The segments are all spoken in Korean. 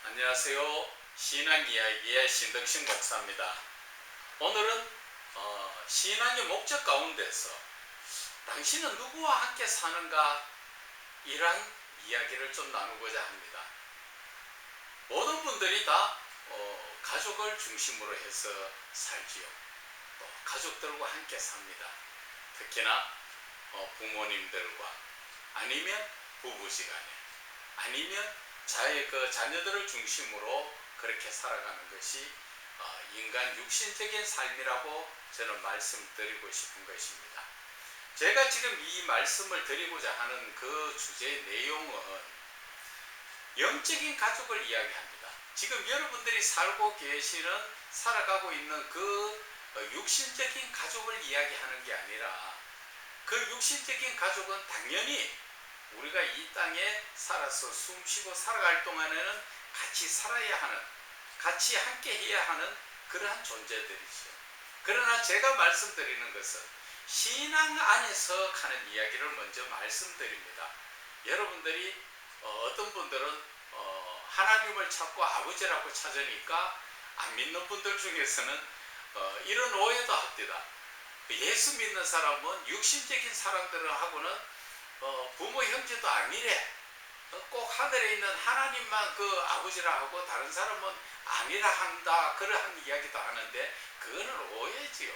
안녕하세요. 신앙이야기의 신덕신 목사입니다. 오늘은 신앙의 목적 가운데서 당신은 누구와 함께 사는가? 이란 이야기를 좀 나누고자 합니다. 모든 분들이 다 가족을 중심으로 해서 살지요. 또 가족들과 함께 삽니다. 특히나 부모님들과 아니면 부부지간에 아니면 자녀들을 중심으로 그렇게 살아가는 것이 인간 육신적인 삶이라고 저는 말씀드리고 싶은 것입니다. 제가 지금 이 말씀을 드리고자 하는 그 주제의 내용은 영적인 가족을 이야기합니다. 지금 여러분들이 살아가고 있는 그 육신적인 가족을 이야기하는 게 아니라 그 육신적인 가족은 당연히 우리가 이 땅에 살아서 숨쉬고 살아갈 동안에는 같이 살아야 하는, 같이 함께 해야 하는 그러한 존재들이죠. 그러나 제가 말씀드리는 것은 신앙 안에서 하는 이야기를 먼저 말씀드립니다. 여러분들이 어떤 분들은 하나님을 찾고 아버지라고 찾으니까 안 믿는 분들 중에서는 이런 오해도 합니다. 예수 믿는 사람은 육신적인 사람들하고는 부모 형제도 아니래. 꼭 하늘에 있는 하나님만 그 아버지라 하고 다른 사람은 아니라 한다. 그러한 이야기도 하는데 그거는 오해지요.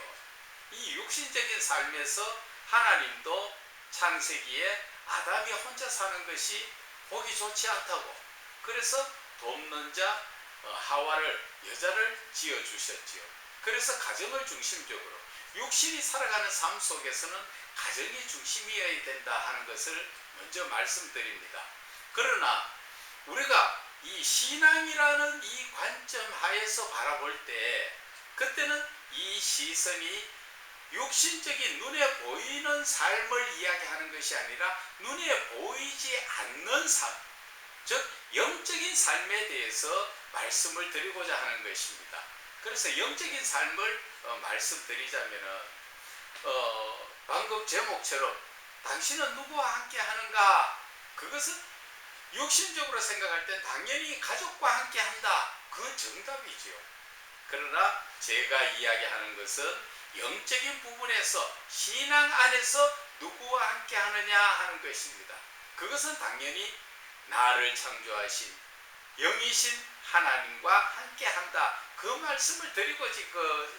이 육신적인 삶에서 하나님도 창세기에 아담이 혼자 사는 것이 보기 좋지 않다고, 그래서 돕는 자 여자를 지어주셨지요. 그래서 가정을 중심적으로 육신이 살아가는 삶 속에서는 가정이 중심이어야 된다 하는 것을 먼저 말씀드립니다. 그러나 우리가 이 신앙이라는 이 관점 하에서 바라볼 때 그때는 이 시선이 육신적인 눈에 보이는 삶을 이야기하는 것이 아니라 눈에 보이지 않는 삶, 즉 영적인 삶에 대해서 말씀을 드리고자 하는 것입니다. 그래서 영적인 삶을 말씀드리자면은 방금 제목처럼 당신은 누구와 함께 하는가? 그것은 육신적으로 생각할 땐 당연히 가족과 함께 한다. 그 정답이지요. 그러나 제가 이야기하는 것은 영적인 부분에서 신앙 안에서 누구와 함께 하느냐 하는 것입니다. 그것은 당연히 나를 창조하신 영이신 하나님과 함께 한다. 그 말씀을 드리고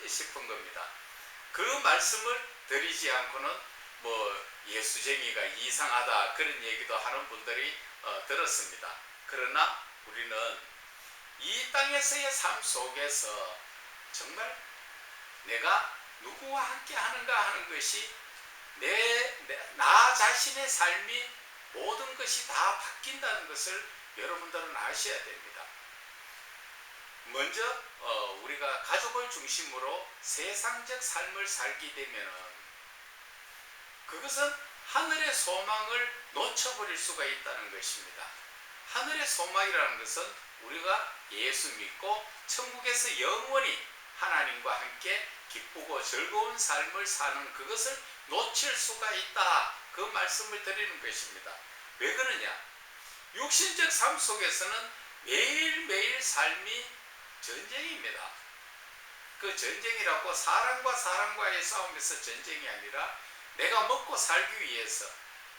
싶은 겁니다. 그 말씀을 드리지 않고는 예수쟁이가 이상하다 그런 얘기도 하는 분들이 들었습니다. 그러나 우리는 이 땅에서의 삶 속에서 정말 내가 누구와 함께 하는가 하는 것이 나 자신의 삶이 모든 것이 다 바뀐다는 것을 여러분들은 아셔야 됩니다. 먼저 우리가 가족을 중심으로 세상적 삶을 살게 되면 그것은 하늘의 소망을 놓쳐버릴 수가 있다는 것입니다. 하늘의 소망이라는 것은 우리가 예수 믿고 천국에서 영원히 하나님과 함께 기쁘고 즐거운 삶을 사는 그것을 놓칠 수가 있다. 그 말씀을 드리는 것입니다. 왜 그러냐? 육신적 삶 속에서는 매일매일 삶이 전쟁입니다. 그 전쟁이라고 사람과 사람과의 싸움에서 전쟁이 아니라 내가 먹고 살기 위해서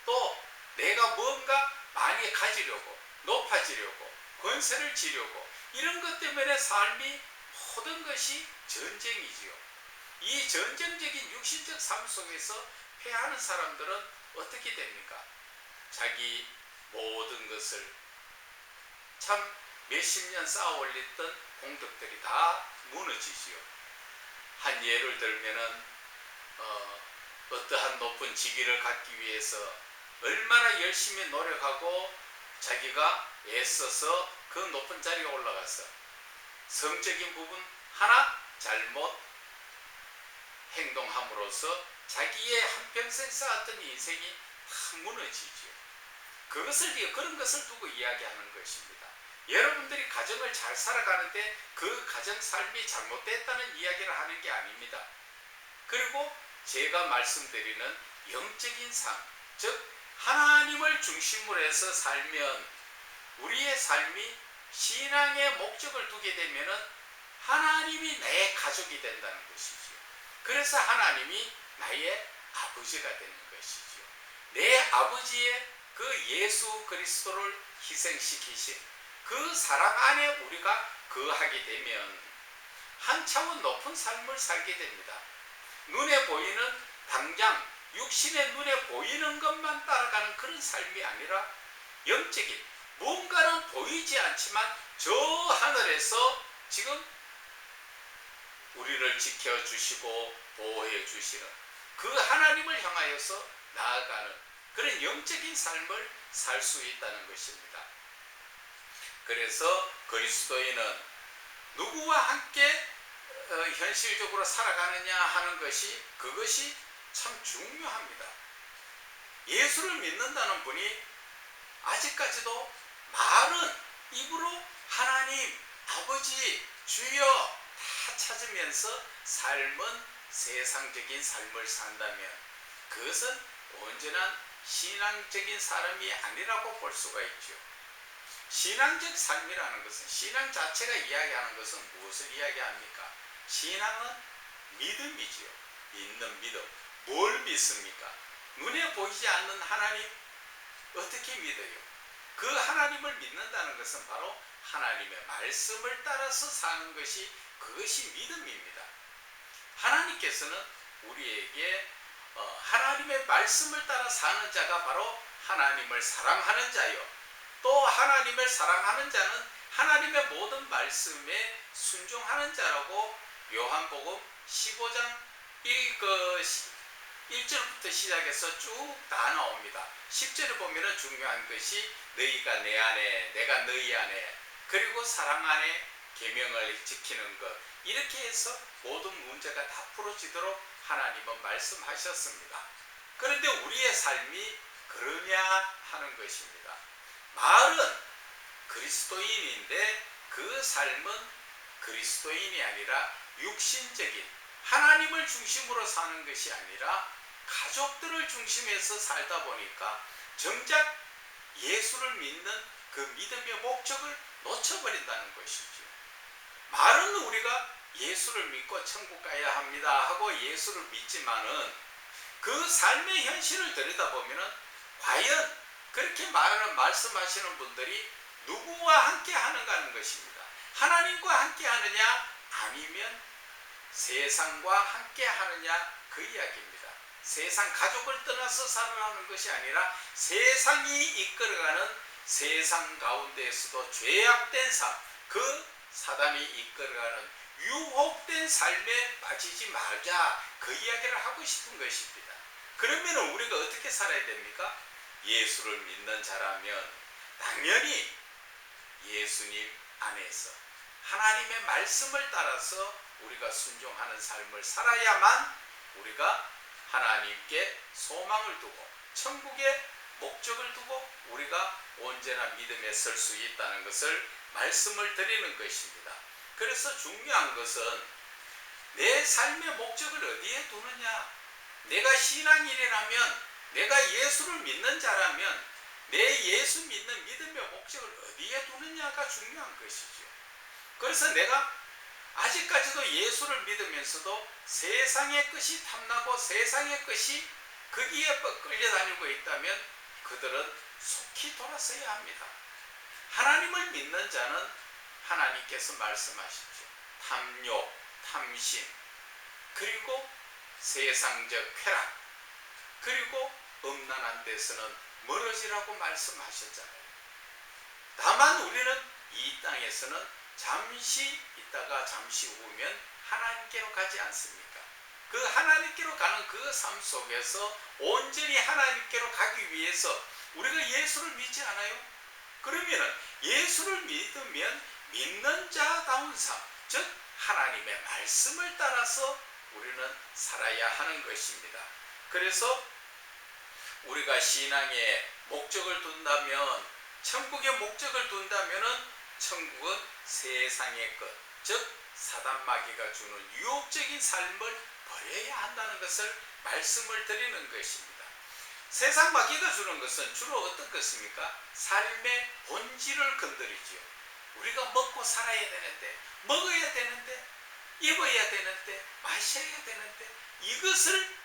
또 내가 뭔가 많이 가지려고 높아지려고 권세를 지려고 이런 것 때문에 삶이 모든 것이 전쟁이지요. 이 전쟁적인 육신적 삶 속에서 패하는 사람들은 어떻게 됩니까? 자기 모든 것을 참 몇십 년 쌓아 올렸던 공덕들이 다 무너지지요. 한 예를 들면은 어떠한 높은 직위를 갖기 위해서 얼마나 열심히 노력하고 자기가 애써서 그 높은 자리에 올라가서 성적인 부분 하나 잘못 행동함으로써 자기의 한평생 쌓았던 인생이 다 무너지죠. 그런 것을 두고 이야기하는 것입니다. 여러분들이 가정을 잘 살아가는데 그 가정 삶이 잘못됐다는 이야기를 하는 게 아닙니다. 그리고 제가 말씀드리는 영적인 삶, 즉 하나님을 중심으로 해서 살면 우리의 삶이 신앙의 목적을 두게 되면은 하나님이 내 가족이 된다는 것이죠. 그래서 하나님이 나의 아버지가 되는 것이죠. 내 아버지의 그 예수 그리스도를 희생시키신 그 사랑 안에 우리가 거하게 되면 한 차원 높은 삶을 살게 됩니다. 눈에 보이는 당장 육신의 눈에 보이는 것만 따라가는 그런 삶이 아니라 영적인 뭔가는 보이지 않지만 저 하늘에서 지금 우리를 지켜주시고 보호해 주시는 그 하나님을 향하여서 나아가는 그런 영적인 삶을 살 수 있다는 것입니다. 그래서 그리스도인은 누구와 함께 현실적으로 살아가느냐 하는 것이 그것이 참 중요합니다. 예수를 믿는다는 분이 아직까지도 말은 입으로 하나님, 아버지, 주여 다 찾으면서 삶은 세상적인 삶을 산다면 그것은 온전한 신앙적인 사람이 아니라고 볼 수가 있죠. 신앙적 삶이라는 것은 신앙 자체가 이야기하는 것은 무엇을 이야기합니까? 신앙은 믿음이지요. 믿는 믿음. 뭘 믿습니까? 눈에 보이지 않는 하나님 어떻게 믿어요? 그 하나님을 믿는다는 것은 바로 하나님의 말씀을 따라서 사는 것이 그것이 믿음입니다. 하나님께서는 우리에게 하나님의 말씀을 따라 사는 자가 바로 하나님을 사랑하는 자요. 또 하나님을 사랑하는 자는 하나님의 모든 말씀에 순종하는 자라고 요한복음 15장 1절부터 시작해서 쭉 다 나옵니다. 10절에 보면 중요한 것이 너희가 내 안에 내가 너희 안에 그리고 사랑 안에 계명을 지키는 것 이렇게 해서 모든 문제가 다 풀어지도록 하나님은 말씀하셨습니다. 그런데 우리의 삶이 그러냐 하는 것입니다. 말은 그리스도인인데 그 삶은 그리스도인이 아니라 육신적인 하나님을 중심으로 사는 것이 아니라 가족들을 중심해서 살다 보니까 정작 예수를 믿는 그 믿음의 목적을 놓쳐버린다는 것이죠. 말은 우리가 예수를 믿고 천국 가야 합니다 하고 예수를 믿지만은 그 삶의 현실을 들여다보면은 과연 그렇게 말씀하시는 분들이 누구와 함께 하는가 하는 것입니다. 하나님과 함께 하느냐 아니면 세상과 함께 하느냐 그 이야기입니다. 세상 가족을 떠나서 살아가는 것이 아니라 세상이 이끌어가는 세상 가운데에서도 죄악된 삶, 그 사단이 이끌어가는 유혹된 삶에 빠지지 말자 그 이야기를 하고 싶은 것입니다. 그러면 우리가 어떻게 살아야 됩니까? 예수를 믿는 자라면 당연히 예수님 안에서 하나님의 말씀을 따라서 우리가 순종하는 삶을 살아야만 우리가 하나님께 소망을 두고 천국의 목적을 두고 우리가 온전한 믿음에 설 수 있다는 것을 말씀을 드리는 것입니다. 그래서 중요한 것은 내 삶의 목적을 어디에 두느냐. 내가 신앙인이라면 내가 예수를 믿는 자라면 내 예수 믿는 믿음의 목적을 어디에 두느냐가 중요한 것이죠. 그래서 내가 아직까지도 예수를 믿으면서도 세상의 것이 탐나고 세상의 것이 거기에 끌려다니고 있다면 그들은 속히 돌아서야 합니다. 하나님을 믿는 자는 하나님께서 말씀하시죠. 탐욕, 탐심, 그리고 세상적 쾌락, 그리고 음란한 데서는 멀어지라고 말씀하셨잖아요. 다만 우리는 이 땅에서는 잠시 있다가 잠시 후면 하나님께로 가지 않습니까? 그 하나님께로 가는 그 삶 속에서 온전히 하나님께로 가기 위해서 우리가 예수를 믿지 않아요? 그러면 예수를 믿으면 믿는 자다운 삶, 즉 하나님의 말씀을 따라서 우리는 살아야 하는 것입니다. 그래서 우리가 신앙의 목적을 둔다면, 천국의 목적을 둔다면은 천국은 세상의 것, 즉 사단 마귀가 주는 유혹적인 삶을 버려야 한다는 것을 말씀을 드리는 것입니다. 세상 마귀가 주는 것은 주로 어떤 것입니까? 삶의 본질을 건드리지요. 우리가 먹고 살아야 되는데, 먹어야 되는데, 입어야 되는데, 마셔야 되는데, 이것을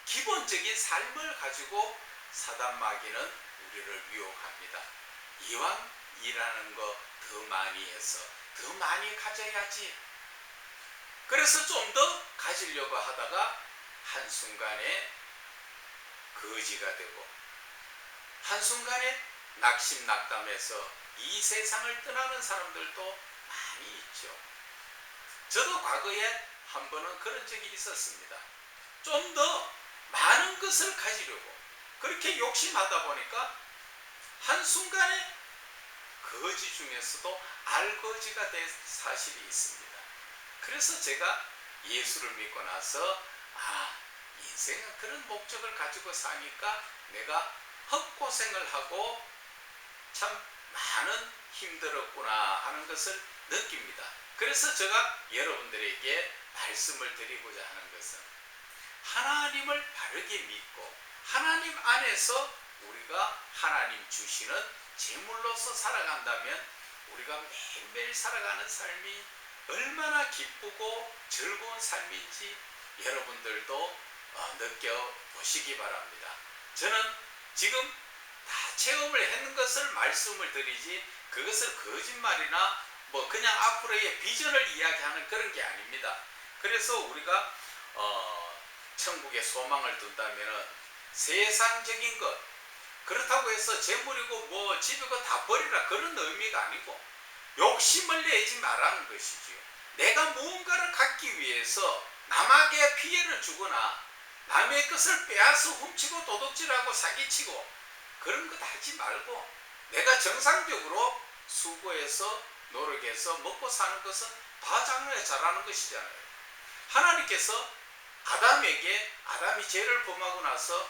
기본적인 삶을 가지고 사단 마귀는 우리를 유혹합니다. 이왕 일하는 거 더 많이 해서 더 많이 가져야지. 그래서 좀 더 가지려고 하다가 한순간에 거지가 되고 한순간에 낙심낙담해서 이 세상을 떠나는 사람들도 많이 있죠. 저도 과거에 한 번은 그런 적이 있었습니다. 좀 더 많은 것을 가지려고 그렇게 욕심하다 보니까 한순간에 거지 중에서도 알거지가 된 사실이 있습니다. 그래서 제가 예수를 믿고 나서 인생은 그런 목적을 가지고 사니까 내가 헛고생을 하고 참 많은 힘들었구나 하는 것을 느낍니다. 그래서 제가 여러분들에게 말씀을 드리고자 하는 것은 하나님을 바르게 믿고 하나님 안에서 우리가 하나님 주시는 제물로서 살아간다면 우리가 매일매일 살아가는 삶이 얼마나 기쁘고 즐거운 삶인지 여러분들도 느껴보시기 바랍니다. 저는 지금 다 체험을 했는 것을 말씀을 드리지 그것을 거짓말이나 그냥 앞으로의 비전을 이야기하는 그런 게 아닙니다. 그래서 우리가 천국에 소망을 둔다면 세상적인 것 그렇다고 해서 재물이고 집이고 다 버리라 그런 의미가 아니고 욕심을 내지 말라는 것이지요. 내가 무언가를 갖기 위해서 남에게 피해를 주거나 남의 것을 빼앗아 훔치고 도둑질하고 사기치고 그런 것 하지 말고 내가 정상적으로 수고해서 노력해서 먹고 사는 것은 다 장래 잘하는 것이잖아요. 하나님께서 아담이 죄를 범하고 나서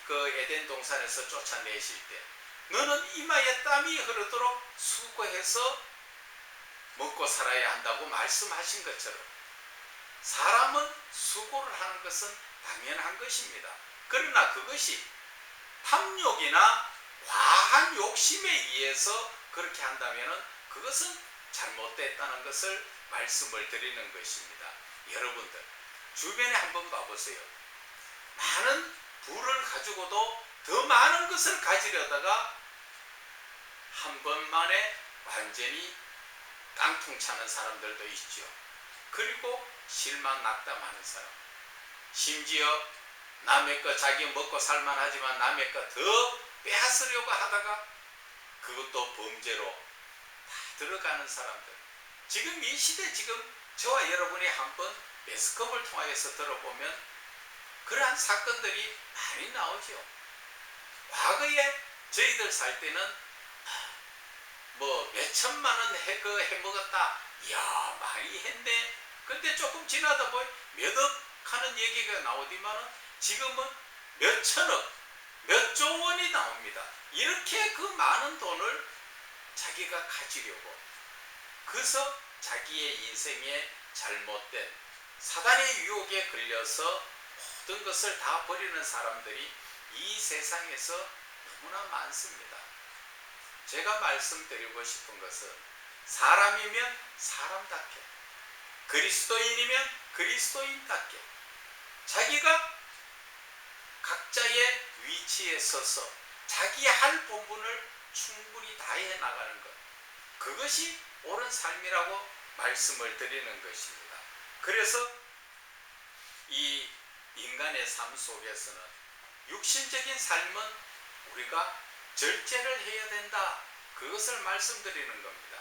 그 에덴 동산에서 쫓아내실 때 너는 이마에 땀이 흐르도록 수고해서 먹고 살아야 한다고 말씀하신 것처럼 사람은 수고를 하는 것은 당연한 것입니다. 그러나 그것이 탐욕이나 과한 욕심에 의해서 그렇게 한다면 그것은 잘못됐다는 것을 말씀을 드리는 것입니다. 여러분들 주변에 한번 봐보세요. 많은 부를 가지고도 더 많은 것을 가지려다가 한 번만에 완전히 깡통 차는 사람들도 있죠. 그리고 실망 낙담하는 사람, 심지어 남의 거 자기 먹고 살만하지만 남의 거 더 빼앗으려고 하다가 그것도 범죄로 다 들어가는 사람들. 지금 이 시대 저와 여러분이 한번 매스컴을 통해서 들어보면 그러한 사건들이 많이 나오죠. 과거에 저희들 살 때는 몇 천만 원 해먹었다. 이야 많이 했네. 근데 조금 지나다 보니 몇 억 하는 얘기가 나오지만 지금은 몇 천억, 몇 조 원이 나옵니다. 이렇게 그 많은 돈을 자기가 가지려고 그래서 자기의 인생에 잘못된 사단의 유혹에 걸려서 모든 것을 다 버리는 사람들이 이 세상에서 너무나 많습니다. 제가 말씀드리고 싶은 것은 사람이면 사람답게 그리스도인이면 그리스도인답게 자기가 각자의 위치에 서서 자기 할 본분을 충분히 다해 나가는 것 그것이 옳은 삶이라고 말씀을 드리는 것입니다. 그래서 이 인간의 삶 속에서는 육신적인 삶은 우리가 절제를 해야 된다. 그것을 말씀드리는 겁니다.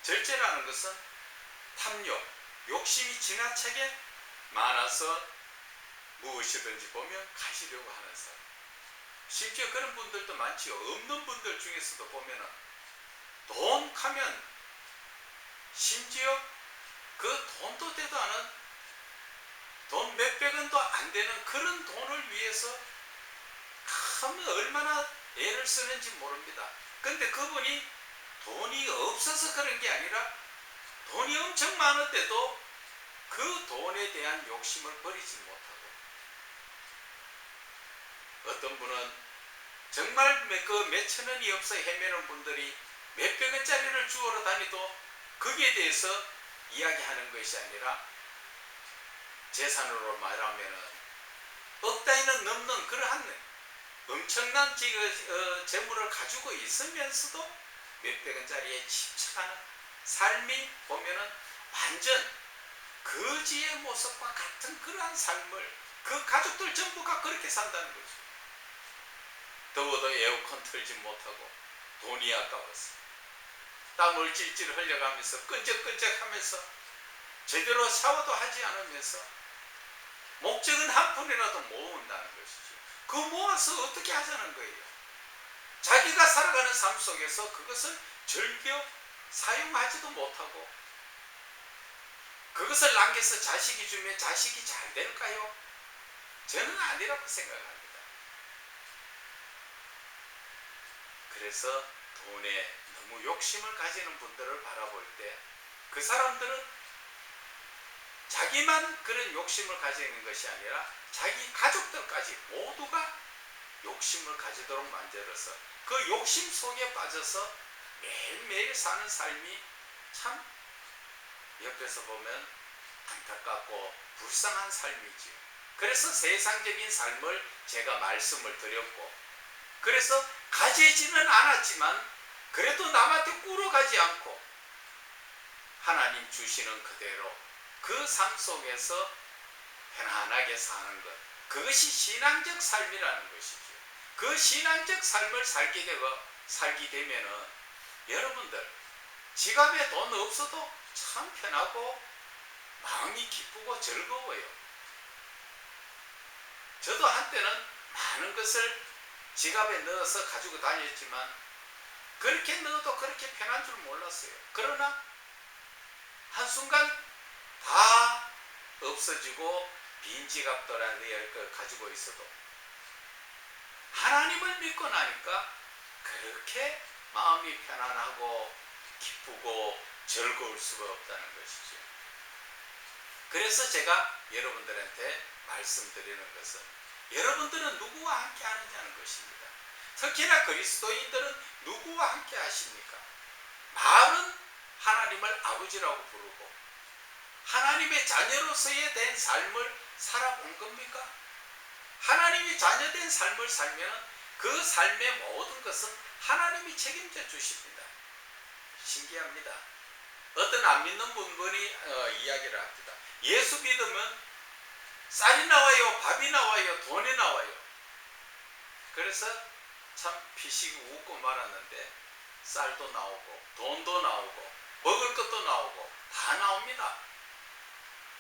절제라는 것은 탐욕, 욕심이 지나치게 많아서 무엇이든지 보면 가지려고 하는 사람. 심지어 그런 분들도 많지요. 없는 분들 중에서도 보면은 돈 하면 심지어 그 돈도 되도 않은 돈 몇백 원도 안 되는 그런 돈을 위해서 얼마나 애를 쓰는지 모릅니다. 근데 그분이 돈이 없어서 그런 게 아니라 돈이 엄청 많은데도 그 돈에 대한 욕심을 버리지 못하고 어떤 분은 정말 그 몇천 원이 없어 헤매는 분들이 몇백 원짜리를 주우러 다니도 거기에 대해서 이야기하는 것이 아니라 재산으로 말하면 억 단위는 넘는 그러한 엄청난 재물을 가지고 있으면서도 몇백 원짜리에 집착하는 삶이 보면은 완전 거지의 모습과 같은 그러한 삶을 그 가족들 전부가 그렇게 산다는 거죠. 더워도 에어컨 틀지 못하고 돈이 아까워서 땀을 질질 흘려가면서 끈적끈적하면서 제대로 샤워도 하지 않으면서 목적은 한 푼이라도 모은다는 것이죠. 그 모아서 어떻게 하자는 거예요? 자기가 살아가는 삶 속에서 그것을 즐겨 사용하지도 못하고 그것을 남겨서 자식이 주면 자식이 잘 될까요? 저는 아니라고 생각합니다. 그래서 돈에 너무 욕심을 가지는 분들을 바라볼 때 그 사람들은 자기만 그런 욕심을 가지는 것이 아니라 자기 가족들까지 모두가 욕심을 가지도록 만들어서 그 욕심 속에 빠져서 매일매일 사는 삶이 참 옆에서 보면 안타깝고 불쌍한 삶이지요. 그래서 세상적인 삶을 제가 말씀을 드렸고, 그래서 가지지는 않았지만 그래도 남한테 꾸러가지 않고 하나님 주시는 그대로 그 삶 속에서 편안하게 사는 것, 그것이 신앙적 삶이라는 것이죠. 그 신앙적 삶을 살게 되면은 여러분들 지갑에 돈 없어도 참 편하고 마음이 기쁘고 즐거워요. 저도 한때는 많은 것을 지갑에 넣어서 가지고 다녔지만 그렇게 넣어도 그렇게 편한 줄 몰랐어요. 그러나 한순간 다 없어지고 빈 지갑들을 가지고 있어도 하나님을 믿고 나니까 그렇게 마음이 편안하고 기쁘고 즐거울 수가 없다는 것이죠. 그래서 제가 여러분들한테 말씀드리는 것은 여러분들은 누구와 함께 하느냐는 것입니다. 특히나 그리스도인들은 누구와 함께 하십니까? 말은 하나님을 아버지라고 부르고 하나님의 자녀로서의 된 삶을 살아본 겁니까? 하나님의 자녀된 삶을 살면 그 삶의 모든 것은 하나님이 책임져 주십니다. 신기합니다. 어떤 안 믿는 분이 이야기를 합니다. 예수 믿으면 쌀이 나와요, 밥이 나와요, 돈이 나와요. 그래서 참 피식 웃고 말았는데 쌀도 나오고 돈도 나오고 먹을 것도 나오고 다 나옵니다.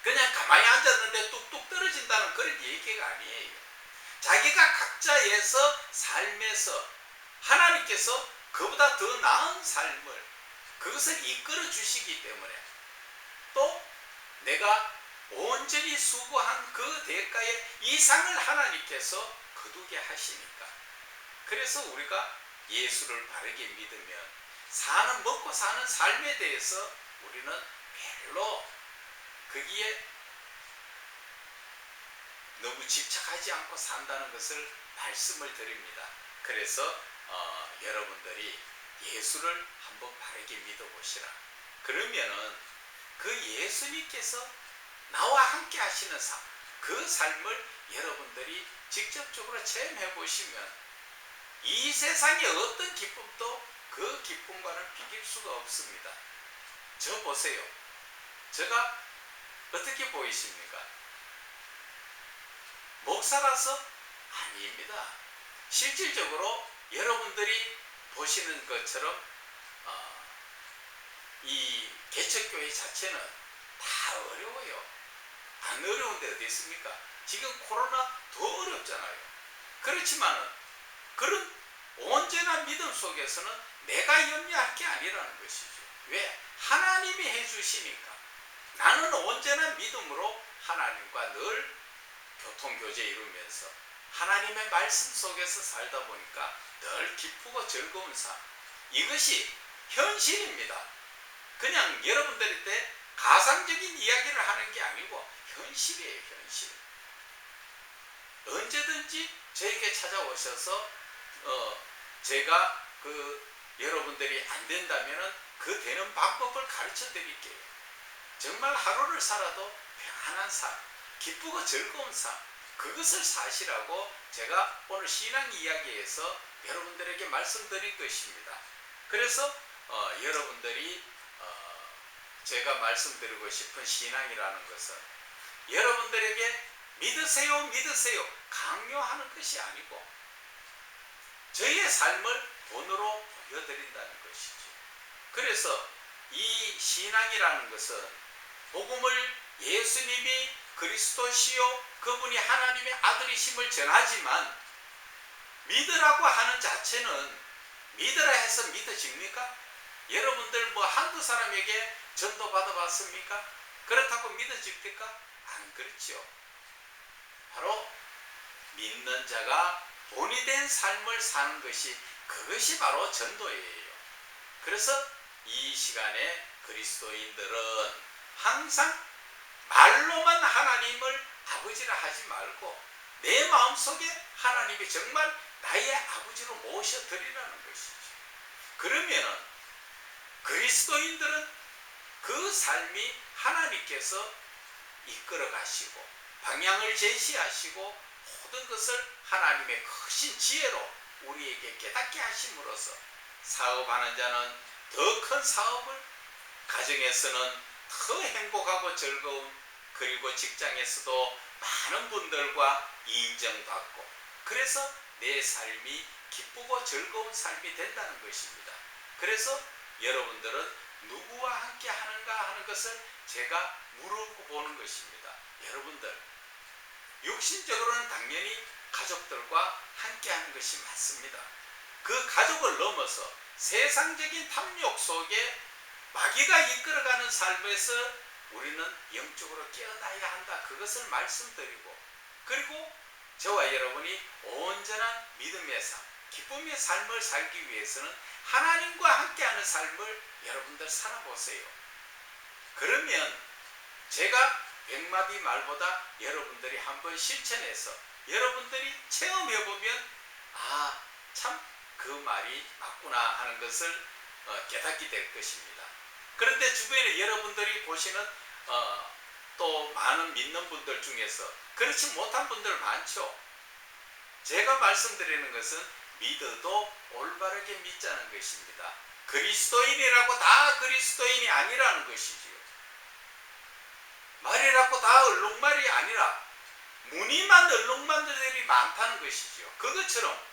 그냥 가만히 앉았는데 뚝뚝 떨어진다는 그런 얘기가 아니에요. 자기가 각자에서 삶에서 하나님께서 그보다 더 나은 삶을 그것을 이끌어 주시기 때문에 또 내가 온전히 수고한 그 대가의 이상을 하나님께서 거두게 하시니까, 그래서 우리가 예수를 바르게 믿으면 먹고 사는 삶에 대해서 우리는 별로 거기에 너무 집착하지 않고 산다는 것을 말씀을 드립니다. 그래서 여러분들이 예수를 한번 바르게 믿어보시라. 그러면은 그 예수님께서 나와 함께 하시는 삶, 그 삶을 여러분들이 직접적으로 체험해 보시면 이 세상의 어떤 기쁨도 그 기쁨과는 비길 수가 없습니다. 저 보세요. 제가 어떻게 보이십니까? 목사라서 아닙니다. 실질적으로 여러분들이 보시는 것처럼 이 개척교회 자체는 다 어려워요. 안 어려운데 어디 있습니까? 지금 코로나 더 어렵잖아요. 그렇지만 그런 온전한 믿음 속에서는 내가 염려할 게 아니라는 것이죠. 왜? 하나님이 해주시니까. 나는 온전한 믿음으로 하나님과 늘 교통교제 이루면서 하나님의 말씀 속에서 살다 보니까 늘 기쁘고 즐거운 삶, 이것이 현실입니다. 그냥 여러분들한테 가상적인 이야기를 하는 게 아니고 현실이에요. 현실. 언제든지 저에게 찾아오셔서 제가 그 여러분들이 안 된다면 그 되는 방법을 가르쳐 드릴게요. 정말 하루를 살아도 평안한 삶, 기쁘고 즐거운 삶, 그것을 사시라고 제가 오늘 신앙 이야기에서 여러분들에게 말씀드린 것입니다. 그래서 여러분들이 제가 말씀드리고 싶은 신앙이라는 것은 여러분들에게 믿으세요, 믿으세요 강요하는 것이 아니고 저희의 삶을 본으로 보여드린다는 것이죠. 그래서 이 신앙이라는 것은 복음을 예수님이 그리스도시요 그분이 하나님의 아들이심을 전하지만 믿으라고 하는 자체는 믿으라 해서 믿어집니까? 여러분들 뭐 한두 사람에게 전도 받아봤습니까? 그렇다고 믿어집니까? 안 그렇죠. 바로 믿는 자가 본이 된 삶을 사는 것이 그것이 바로 전도예요. 그래서 이 시간에 그리스도인들은 항상 말로만 하나님을 아버지라 하지 말고 내 마음속에 하나님이 정말 나의 아버지로 모셔드리라는 것이죠. 그러면은 그리스도인들은 그 삶이 하나님께서 이끌어 가시고 방향을 제시하시고 모든 것을 하나님의 크신 지혜로 우리에게 깨닫게 하심으로써 사업하는 자는 더 큰 사업을, 가정에서는 더 행복하고 즐거운, 그리고 직장에서도 많은 분들과 인정받고 그래서 내 삶이 기쁘고 즐거운 삶이 된다는 것입니다. 그래서 여러분들은 누구와 함께 하는가 하는 것을 제가 물어보는 것입니다. 여러분들 육신적으로는 당연히 가족들과 함께 하는 것이 맞습니다. 그 가족을 넘어서 세상적인 탐욕 속에 마귀가 이끌어가는 삶에서 우리는 영적으로 깨어나야 한다. 그것을 말씀드리고 그리고 저와 여러분이 온전한 믿음의 삶, 기쁨의 삶을 살기 위해서는 하나님과 함께하는 삶을 여러분들 살아보세요. 그러면 제가 백마디 말보다 여러분들이 한번 실천해서 여러분들이 체험해보면 참 그 말이 맞구나 하는 것을 깨닫게 될 것입니다. 그런데 주변에 여러분들이 보시는 또 많은 믿는 분들 중에서 그렇지 못한 분들 많죠. 제가 말씀드리는 것은 믿어도 올바르게 믿자는 것입니다. 그리스도인이라고 다 그리스도인이 아니라는 것이지요. 말이라고 다 얼룩말이 아니라 무늬만 얼룩말들이 많다는 것이지요. 그것처럼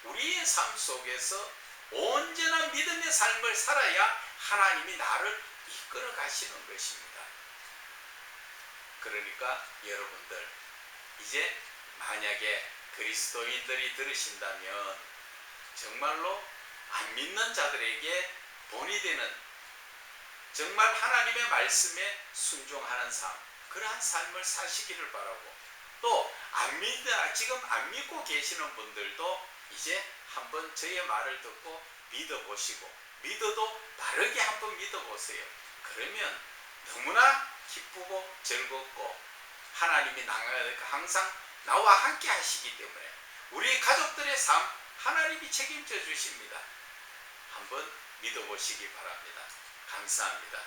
우리의 삶 속에서 온전한 믿음의 삶을 살아야 하나님이 나를 이끌어 가시는 것입니다. 그러니까 여러분들 이제 만약에 그리스도인들이 들으신다면 정말로 안 믿는 자들에게 본이 되는 정말 하나님의 말씀에 순종하는 삶, 그러한 삶을 사시기를 바라고 또 지금 안 믿고 계시는 분들도 이제 한번 저의 말을 듣고 믿어보시고 믿어도 바르게 한번 믿어보세요. 그러면 너무나 기쁘고 즐겁고 하나님이 항상 나와 함께 하시기 때문에 우리 가족들의 삶 하나님이 책임져 주십니다. 한번 믿어보시기 바랍니다. 감사합니다.